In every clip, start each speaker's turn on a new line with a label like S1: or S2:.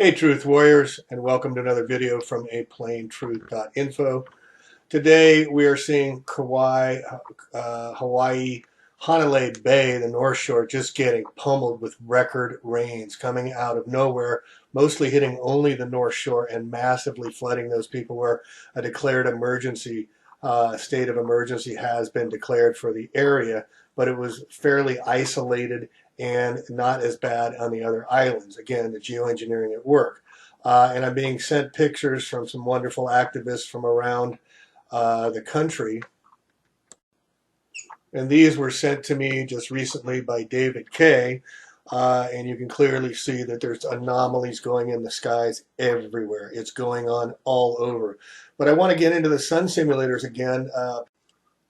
S1: Hey Truth Warriors, and welcome to another video from aplanetruth5. Today we are seeing Kauai, Hawaii, Honolulu Bay, the North Shore, just getting pummeled with record rains coming out of nowhere, mostly hitting only the North Shore and massively flooding those people where a declared emergency, state of emergency has been declared for the area, but it was fairly isolated and not as bad on the other islands. Again, the geoengineering at work. And I'm being sent pictures from some wonderful activists from around the country. And these were sent to me just recently by David Kay. And you can clearly see that there's anomalies going in the skies everywhere. It's going on all over. But I want to get into the sun simulators again.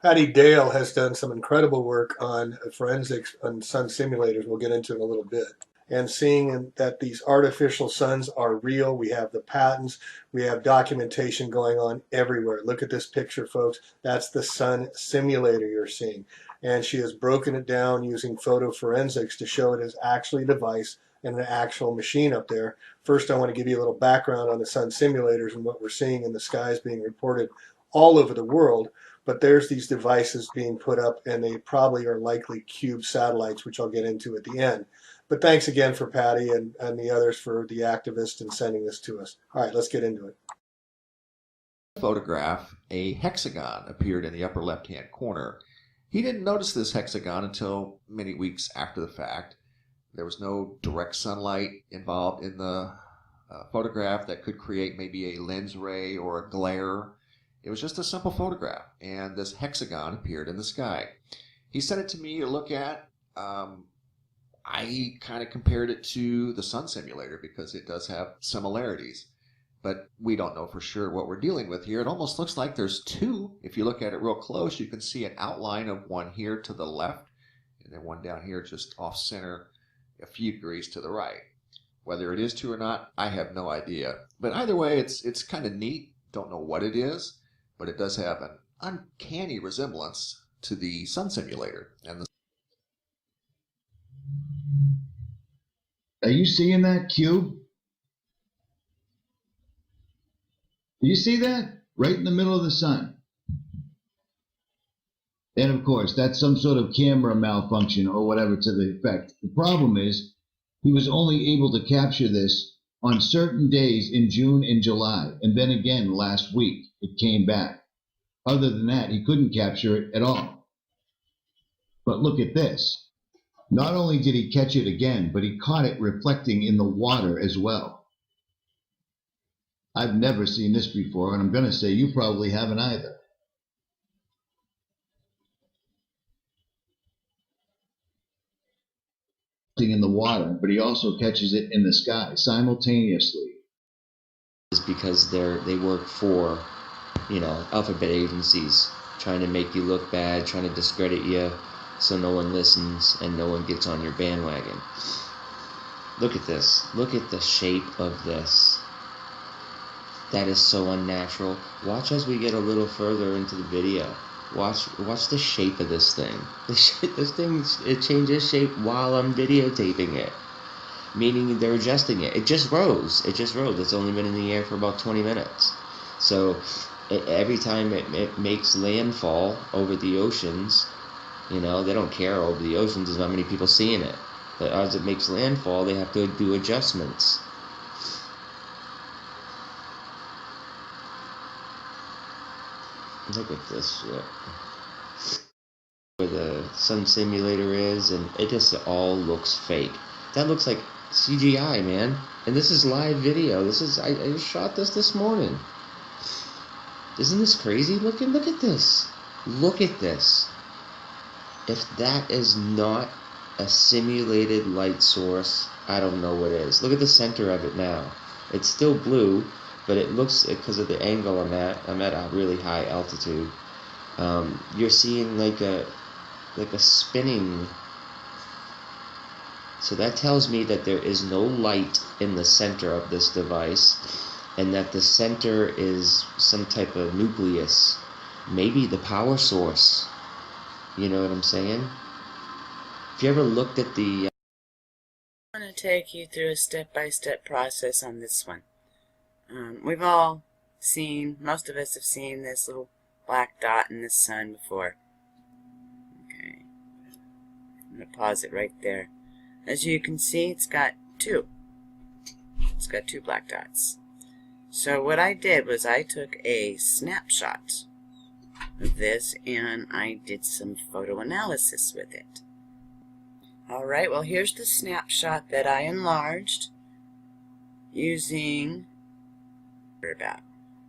S1: Patty Dale has done some incredible work on forensics on sun simulators. We'll get into in a little bit. And seeing that these artificial suns are real. We have the patents. We have documentation going on everywhere. Look at this picture, folks. That's the sun simulator you're seeing. And she has broken it down using photo forensics to show it is actually a device and an actual machine up there. First, I want to give you a little background on the sun simulators and what we're seeing in the skies being reported all over the world. But there's these devices being put up, and they probably are likely cube satellites, which I'll get into at the end. But thanks again for Patty and the others for the activists and sending this to us. All right, let's get into it.
S2: Photograph, a hexagon appeared in the upper left-hand corner. He didn't notice this hexagon until many weeks after the fact. There was no direct sunlight involved in the photograph that could create maybe a lens ray or a glare. It was just a simple photograph, and this hexagon appeared in the sky. He sent it to me to look at. I kind of compared it to the sun simulator because it does have similarities, but we don't know for sure what we're dealing with here. It almost looks like there's two. If you look at it real close, you can see an outline of one here to the left, and then one down here just off center a few degrees to the right. Whether it is two or not, I have no idea. But either way, it's kind of neat. Don't know what it is, but it does have an uncanny resemblance to the sun simulator. And
S3: Are you seeing that cube? Do you see that? Right in the middle of the sun. And of course, that's some sort of camera malfunction or whatever to the effect. The problem is, he was only able to capture this on certain days in June and July, and then again last week it came back. Other than that, he couldn't capture it at all. But look at this. Not only did he catch it again, but he caught it reflecting in the water as well. I've never seen this before, and I'm going to say you probably haven't either. In the water, but he also catches it in the sky simultaneously.
S4: Is because they work for, alphabet agencies, trying to make you look bad, trying to discredit you, so no one listens and no one gets on your bandwagon. Look at this. Look at the shape of this. That is so unnatural. Watch as we get a little further into the video. Watch the shape of this thing. This thing, it changes shape while I'm videotaping it. Meaning they're adjusting it. It just rose. It's only been in the air for about 20 minutes. So every time it makes landfall over the oceans, they don't care over the oceans. There's not many people seeing it. But as it makes landfall, they have to do adjustments. Look at this shit. Where the sun simulator is, and it just all looks fake. That looks like CGI, man. And this is live video. I just shot this morning. Isn't this crazy? Look at this. Look at this. If that is not a simulated light source, I don't know what is. Look at the center of it now. It's still blue, but it looks, because of the angle I'm at a really high altitude. You're seeing like a spinning. So that tells me that there is no light in the center of this device, and that the center is some type of nucleus, maybe the power source. You know what I'm saying? If you ever looked at the
S5: take you through a step-by-step process on this one. We've all seen, most of us have seen this little black dot in the sun before. Okay, I'm going to pause it right there. As you can see, it's got two. It's got two black dots. So what I did was I took a snapshot of this and I did some photo analysis with it. Alright, well here's the snapshot that I enlarged using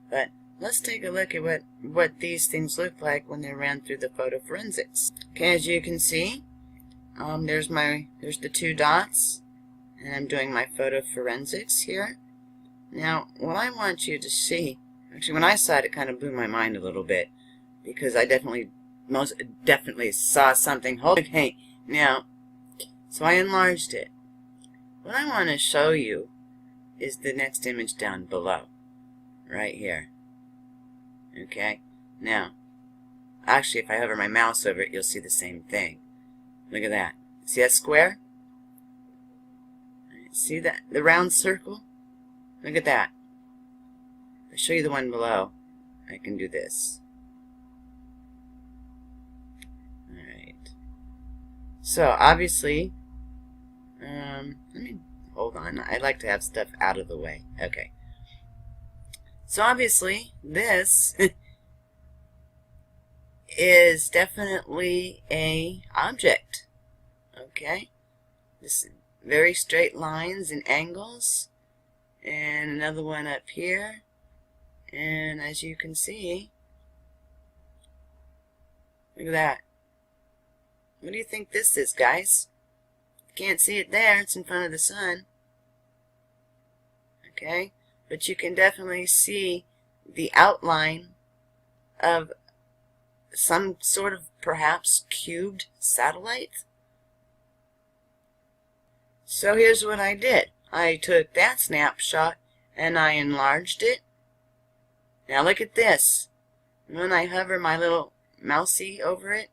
S5: but let's take a look at what these things look like when they're ran through the photo forensics. Okay, as you can see, there's the two dots, and I'm doing my photo forensics here. Now, what I want you to see, actually when I saw it, it kind of blew my mind a little bit, because I most definitely saw something. Okay, now, so I enlarged it. What I want to show you is the next image down below, right here. Okay, now, actually if I hover my mouse over it, you'll see the same thing. Look at that. See that square? See that? The round circle? Look at that. I'll show you the one below. I can do this. Alright. So, obviously, let me, hold on. I like to have stuff out of the way. Okay. So, obviously, this is definitely a object. Okay? This very straight lines and angles. And another one up here. And as you can see, look at that. What do you think this is, guys? Can't see it there. It's in front of the sun. Okay? But you can definitely see the outline of some sort of perhaps cubed satellite. So here's what I did. I took that snapshot and I enlarged it. Now look at this. When I hover my little mousey over it,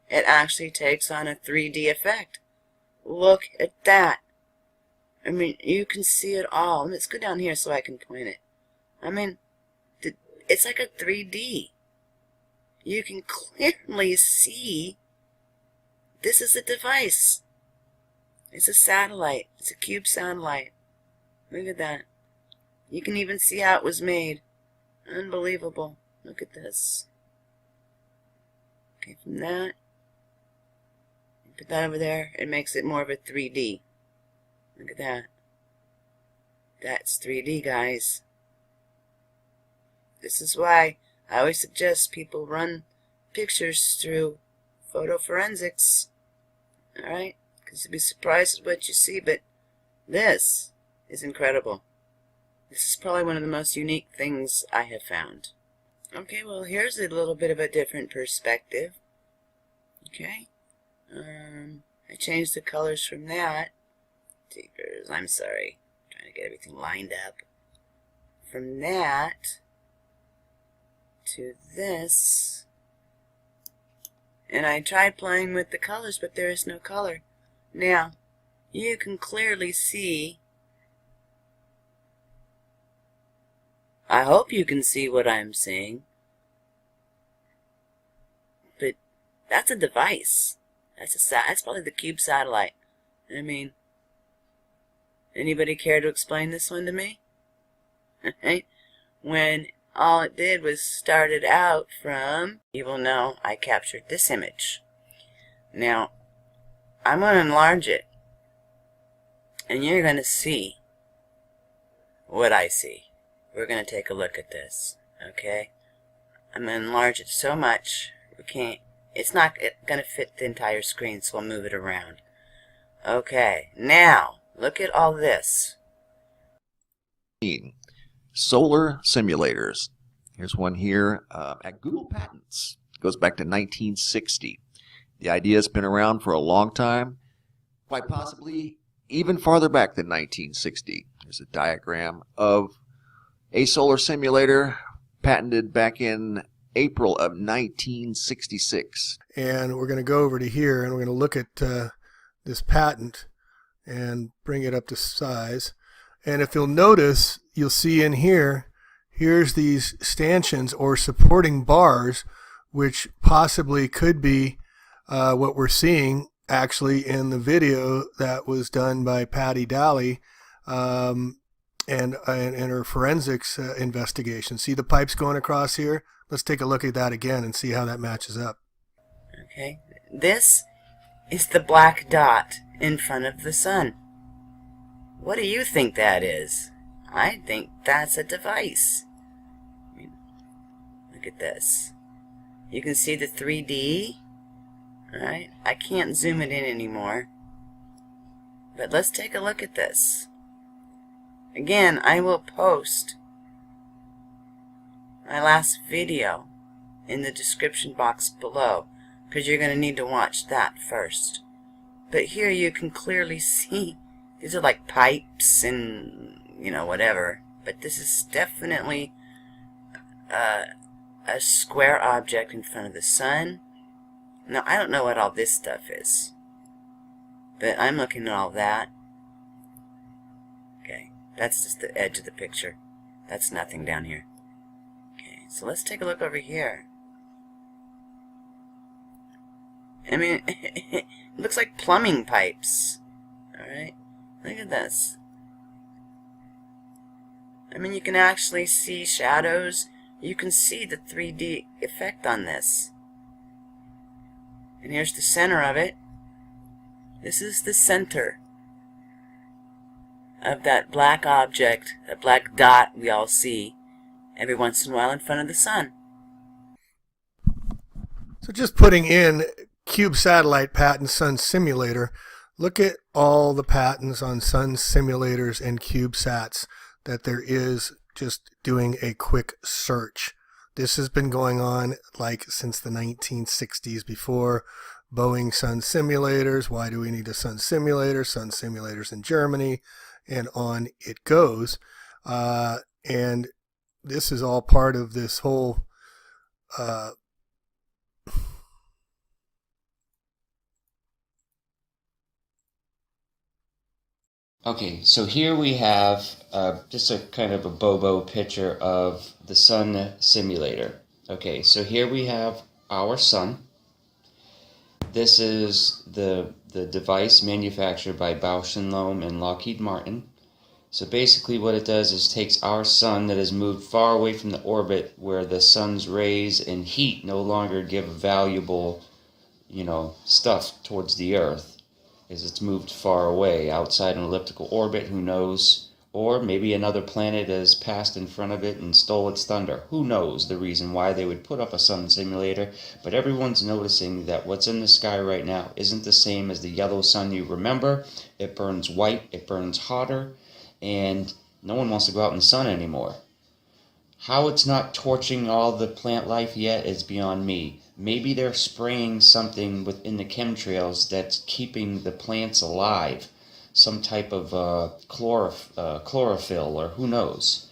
S5: it actually takes on a 3D effect. Look at that. I mean, you can see it all. Let's go down here so I can point it. I mean, it's like a 3D. You can clearly see this is a device. It's a satellite. It's a cube satellite. Look at that. You can even see how it was made. Unbelievable. Look at this. Okay, from that, put that over there. It makes it more of a 3D. Look at that. That's 3D, guys. This is why I always suggest people run pictures through photo forensics. Alright? Because you'll be surprised at what you see, but this is incredible. This is probably one of the most unique things I have found. Okay, well here's a little bit of a different perspective. Okay? I changed the colors from that. I'm sorry. I'm trying to get everything lined up. From that to this. And I tried playing with the colors, but there is no color. Now, you can clearly see, I hope you can see what I'm seeing, but that's a device. That's probably the cube satellite. I mean, anybody care to explain this one to me? When all it did was started out from, you will know I captured this image. Now, I'm going to enlarge it, and you're going to see what I see. We're going to take a look at this, okay? I'm going to enlarge it so much, it's not going to fit the entire screen, so I'll move it around. Okay, now, look at all this.
S2: Solar simulators. Here's one here at Google Patents. It goes back to 1960. The idea has been around for a long time, quite possibly even farther back than 1960. There's a diagram of a solar simulator patented back in April of 1966.
S1: And we're going to go over to here and we're going to look at this patent and bring it up to size. And if you'll notice, you'll see in here, here's these stanchions or supporting bars, which possibly could be what we're seeing actually in the video that was done by Patty Daly and her forensics investigation. See the pipes going across here? Let's take a look at that again and see how that matches up.
S5: Okay, this is the black dot in front of the sun. What do you think that is? I think that's a device. I mean, look at this. You can see the 3D. Alright, I can't zoom it in anymore. But let's take a look at this. Again, I will post my last video in the description box below, because you're going to need to watch that first. But here you can clearly see these are like pipes and, you know, whatever. But this is definitely a square object in front of the sun. Now, I don't know what all this stuff is, but I'm looking at all that. Okay, that's just the edge of the picture. That's nothing down here. Okay, so let's take a look over here. I mean, it looks like plumbing pipes. Alright, look at this. I mean, you can actually see shadows. You can see the 3D effect on this. And here's the center of it. This is the center of that black object, that black dot we all see every once in a while in front of the sun.
S1: So just putting in Cube Satellite Patent Sun Simulator, look at all the patents on Sun simulators and CubeSats that there is just doing a quick search. This has been going on like since the 1960s before Boeing Sun simulators. Why do we need a Sun simulator? Sun simulators in Germany, and on it goes. And this is all part of this whole
S4: Okay, so here we have just a kind of a bobo picture of the sun simulator. Okay, so here we have our sun. This is the device manufactured by Bausch & Lomb and Lockheed Martin. So basically what it does is takes our sun that has moved far away from the orbit where the sun's rays and heat no longer give valuable, stuff towards the Earth, as it's moved far away outside an elliptical orbit, who knows? Or maybe another planet has passed in front of it and stole its thunder. Who knows the reason why they would put up a sun simulator, but everyone's noticing that what's in the sky right now isn't the same as the yellow sun you remember. It burns white, it burns hotter, and no one wants to go out in the sun anymore. How it's not torching all the plant life yet is beyond me. Maybe they're spraying something within the chemtrails that's keeping the plants alive. Some type of chlorophyll, or who knows.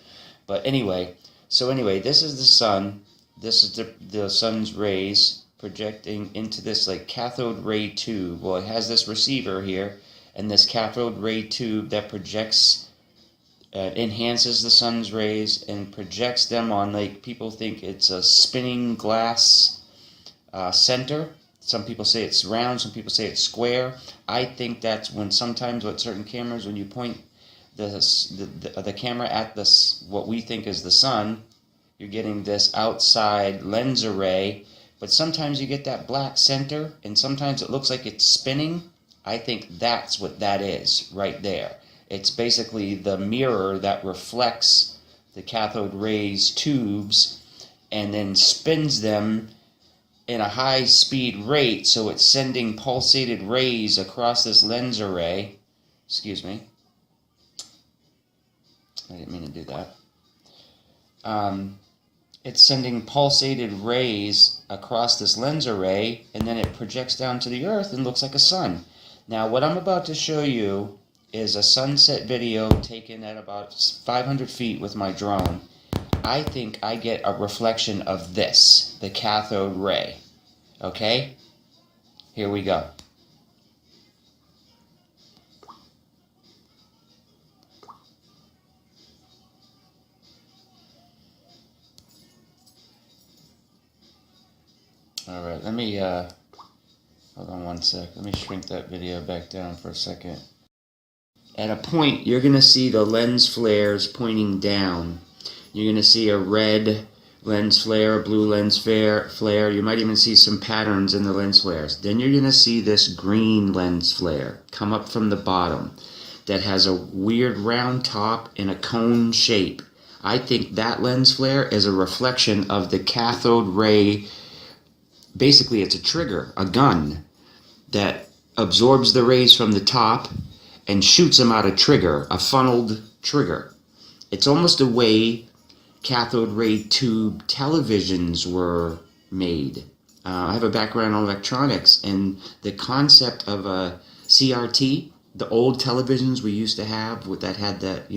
S4: But anyway, this is the sun. This is the sun's rays projecting into this like cathode ray tube. Well, it has this receiver here, and this cathode ray tube that projects, enhances the sun's rays and projects them on, like, people think it's a spinning glass center. Some people say it's round, some people say it's square. I think that's when sometimes with certain cameras, when you point the camera at this, what we think is the sun, you're getting this outside lens array, but sometimes you get that black center, and sometimes it looks like it's spinning. I think that's what that is right there. It's basically the mirror that reflects the cathode rays tubes and then spins them in a high speed rate, so it's sending pulsated rays across this lens array. Excuse me, I didn't mean to do that. It's sending pulsated rays across this lens array, and then it projects down to the Earth and looks like a sun. Now what I'm about to show you is a sunset video taken at about 500 feet with my drone. I think I get a reflection of this, the cathode ray. Okay? Here we go. Alright, let me, hold on one sec. Let me shrink that video back down for a second. At a point, you're going to see the lens flares pointing down. You're going to see a red lens flare, a blue lens flare. You might even see some patterns in the lens flares. Then you're going to see this green lens flare come up from the bottom that has a weird round top and a cone shape. I think that lens flare is a reflection of the cathode ray. Basically, it's a trigger, a gun, that absorbs the rays from the top and shoots them out a trigger, a funneled trigger. It's almost a way cathode ray tube televisions were made. I have a background in electronics, and the concept of a CRT, the old televisions we used to have that had that,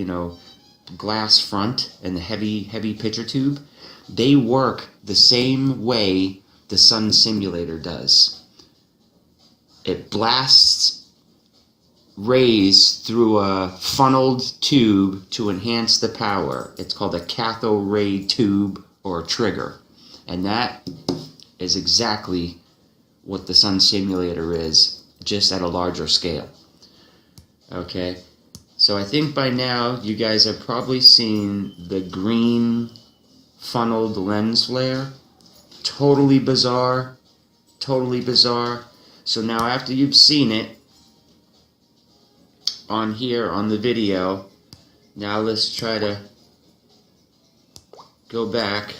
S4: glass front and the heavy picture tube, they work the same way the sun simulator does. It blasts rays through a funneled tube to enhance the power. It's called a cathode ray tube or trigger. And that is exactly what the sun simulator is, just at a larger scale. Okay, so I think by now you guys have probably seen the green funneled lens flare. Totally bizarre, totally bizarre. So now after you've seen it on here on the video, now let's try to go back